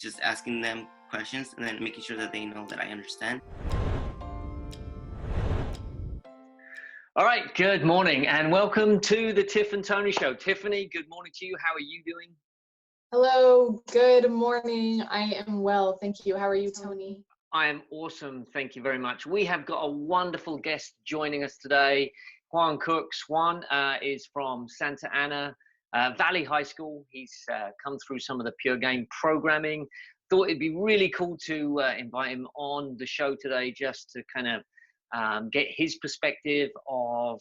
just asking them questions and then making sure that they know that I understand. All right, good morning and welcome to the Tiff and Tony show. Tiffany, good morning to you. How are you doing? Hello, good morning. I am well, thank you. How are you, Tony? I am awesome. Thank you very much. We have got a wonderful guest joining us today, Jaun Cooks. Jaun is from Santa Ana Valley High School. He's come through some of the Pure Game programming. Thought it'd be really cool to invite him on the show today just to kind of get his perspective of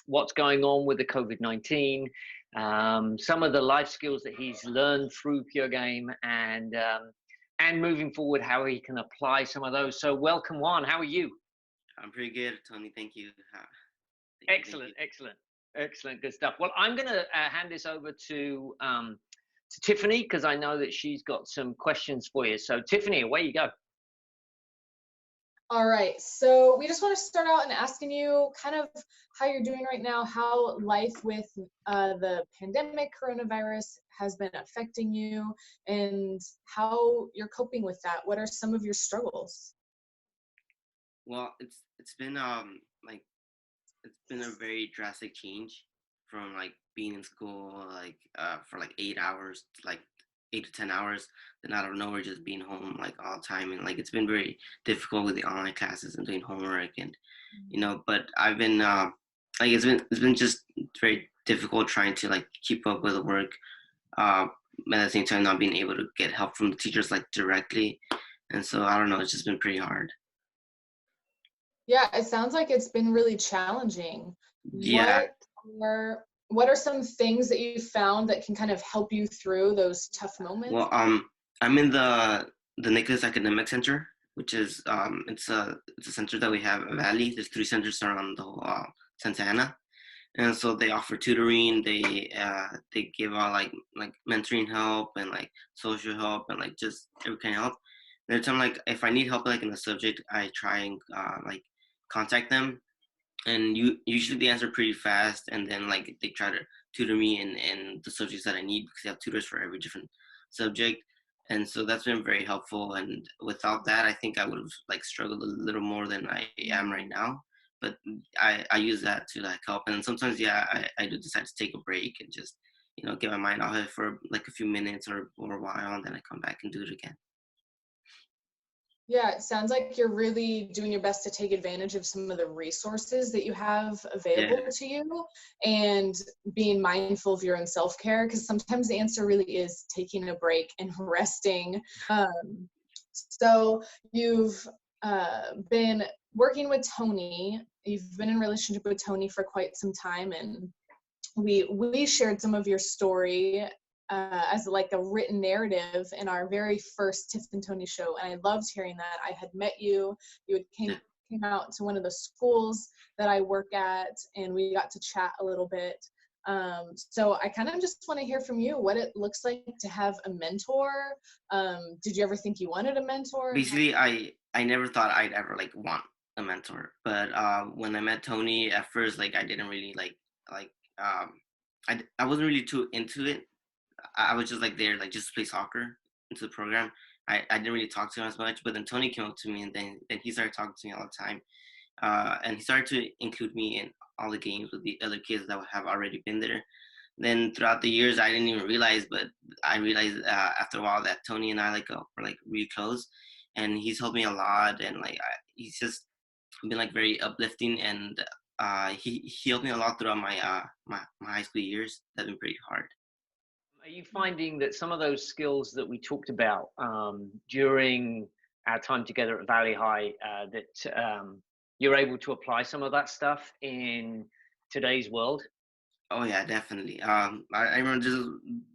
what's going on with the COVID-19, some of the life skills that he's learned through Pure Game, and moving forward, how he can apply some of those. So welcome, Jaun. How are you? I'm pretty good, Tony. Thank you. Excellent. Good stuff. Well, I'm going to hand this over to Tiffany, because I know that she's got some questions for you. So Tiffany, away you go. All right, so we just want to start out and asking you kind of how you're doing right now, how life with the pandemic coronavirus has been affecting you, and how you're coping with that. What are some of your struggles? Well, it's been it's been a very drastic change from like being in school for like 8 hours to like 8 to 10 hours, then out of nowhere just being home like all the time, and like it's been very difficult with the online classes and doing homework, and but I've been like it's been just very difficult trying to like keep up with the work, at the same time not being able to get help from the teachers like directly, and so I don't know, it's just been pretty hard. Yeah, it sounds like it's been really challenging. Yeah. What are some things that you found that can kind of help you through those tough moments? Well, I'm in the Nicholas Academic Center, which is it's a center that we have at Valley. There's 3 centers around the whole Santa Ana, and so they offer tutoring. They give out like mentoring help and like social help and like just every kind of help. And every time like if I need help like in a subject, I try and like contact them, and usually they answer pretty fast, and then like they try to tutor me in the subjects that I need, because they have tutors for every different subject, and so that's been very helpful. And without that, I think I would have like struggled a little more than I am right now, but I use that to like help. And sometimes I do decide to take a break and just get my mind off it for like a few minutes or a while, and then I come back and do it again. Yeah, it sounds like you're really doing your best to take advantage of some of the resources that you have available to you, and being mindful of your own self-care, because sometimes the answer really is taking a break and resting. So you've been working with Tony. You've been in a relationship with Tony for quite some time, and we shared some of your story as like a written narrative in our very first Tiff and Tony show, and I loved hearing that. I had met you. You came out to one of the schools that I work at, and we got to chat a little bit. So I kind of just want to hear from you what it looks like to have a mentor. Did you ever think you wanted a mentor? Basically, I never thought I'd ever like want a mentor, but when I met Tony at first, like I didn't really I wasn't really too into it. I was just like there, like just to play soccer into the program. I didn't really talk to him as much, but then Tony came up to me, and then he started talking to me all the time. And he started to include me in all the games with the other kids that have already been there. Then throughout the years, I didn't even realize, but I realized after a while that Tony and I were like really close, and he's helped me a lot, and like he's just been like very uplifting, and he helped me a lot throughout my my high school years. That's been pretty hard. Are you finding that some of those skills that we talked about during our time together at Valley High, that you're able to apply some of that stuff in today's world? Oh yeah, definitely. I remember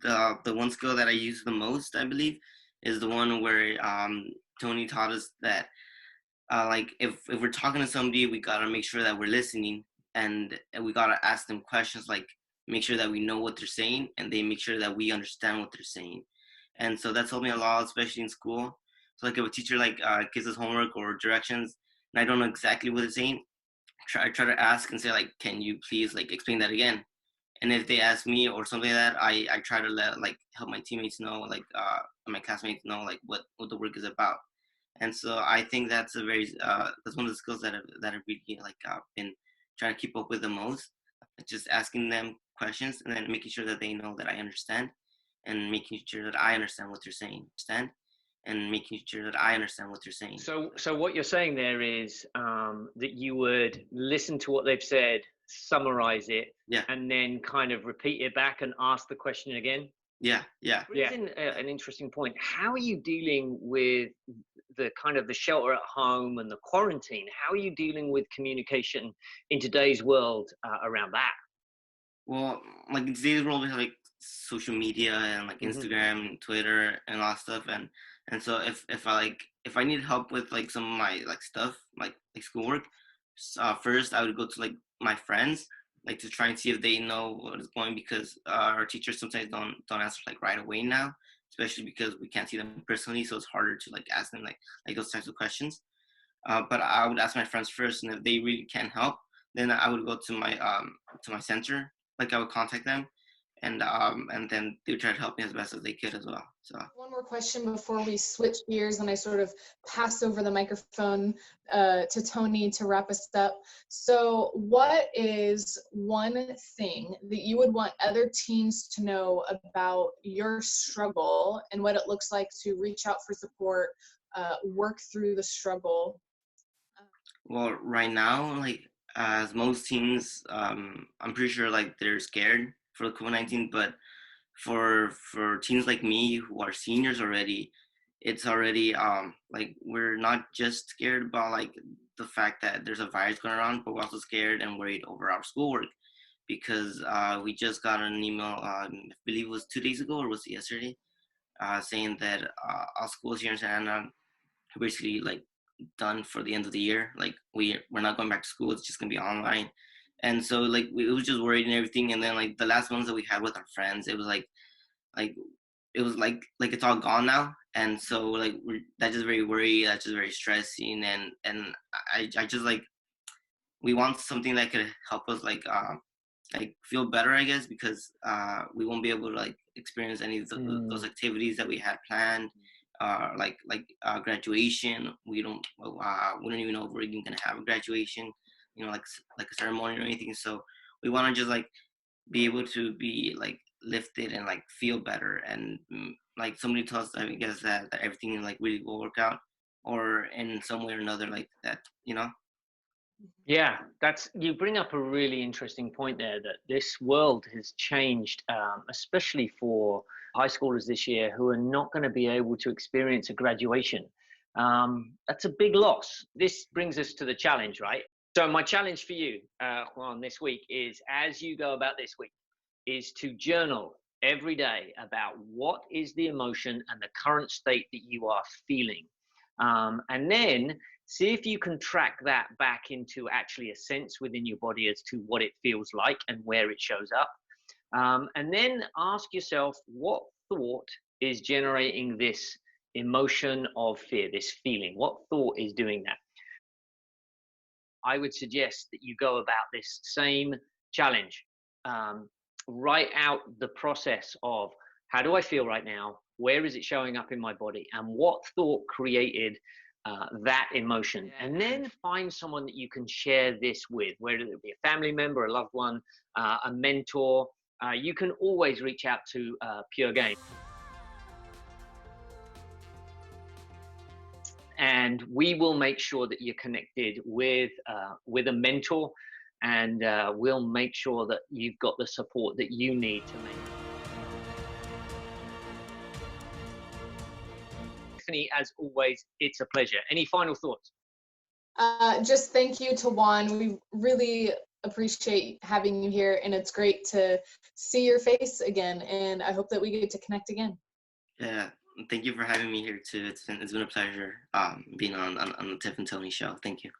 the one skill that I use the most, I believe, is the one where Tony taught us that like if we're talking to somebody, we gotta make sure that we're listening, and we gotta ask them questions, like make sure that we know what they're saying, and they make sure that we understand what they're saying. And so that's helped me a lot, especially in school. So like if a teacher like gives us homework or directions, and I don't know exactly what they're saying, I try to ask and say like, can you please like explain that again? And if they ask me or something like that, I try to help my teammates know, my classmates know what the work is about. And so I think that's that's one of the skills that I've really been trying to keep up with the most. Just asking them questions and then making sure that they know that I understand, and making sure that I understand what they're saying. And making sure that I understand what they're saying. So what you're saying there is that you would listen to what they've said, summarize it, yeah, and then kind of repeat it back and ask the question again. Yeah. Brings in an interesting point. How are you dealing with the kind of the shelter at home and the quarantine? How are you dealing with communication in today's world around that? Well, in today's world, we have social media and Instagram, and Twitter, and all that stuff. And so if I need help with some of my stuff, like schoolwork, first I would go to my friends, to try and see if they know what is going, because our teachers sometimes don't answer right away now, especially because we can't see them personally, so it's harder to ask them those types of questions. But I would ask my friends first, and if they really can't help, then I would go to my center. I would contact them, and then they would try to help me as best as they could as well. So one more question before we switch gears and I sort of pass over the microphone to Tony to wrap us up. So what is one thing that you would want other teens to know about your struggle and what it looks like to reach out for support, work through the struggle? Well, right now, as most teens, I'm pretty sure they're scared for COVID-19, but for teens like me who are seniors already, it's already we're not just scared about the fact that there's a virus going around, but we're also scared and worried over our schoolwork, because we just got an email, I believe it was 2 days ago, or was it yesterday, saying that our schools here in Santa Ana are basically done for the end of the year. We're not going back to school, it's just gonna be online. And so it was just worried and everything. And then the last ones that we had with our friends, it was it's all gone now. And so that's just very worried, that's just very stressing. And I just we want something that could help us feel better, I guess, because we won't be able to experience any of those activities that we had planned. Graduation, we don't even know if we're even gonna have a graduation, like a ceremony or anything. So we want to just be able to be lifted and feel better, and somebody tells us, I guess, that everything really will work out, or in some way or another, that. Yeah, you bring up a really interesting point there, that this world has changed, especially for high schoolers this year who are not going to be able to experience a graduation. That's a big loss. This brings us to the challenge, right? So my challenge for you, Juan, this week is, as you go about this week, is to journal every day about what is the emotion and the current state that you are feeling. And then see if you can track that back into actually a sense within your body as to what it feels like and where it shows up. And then ask yourself, what thought is generating this emotion of fear, this feeling? What thought is doing that? I would suggest that you go about this same challenge. Write out the process of, how do I feel right now? Where is it showing up in my body? And what thought created that emotion? And then find someone that you can share this with, whether it be a family member, a loved one, a mentor. You can always reach out to Pure Game. And we will make sure that you're connected with a mentor, and we'll make sure that you've got the support that you need to make. Tiffany, as always, it's a pleasure. Any final thoughts? Just thank you to Juan. We really appreciate having you here, and it's great to see your face again, and I hope that we get to connect again. Yeah, thank you for having me here too. It's been a pleasure being on the Tiff and Tony show. Thank you.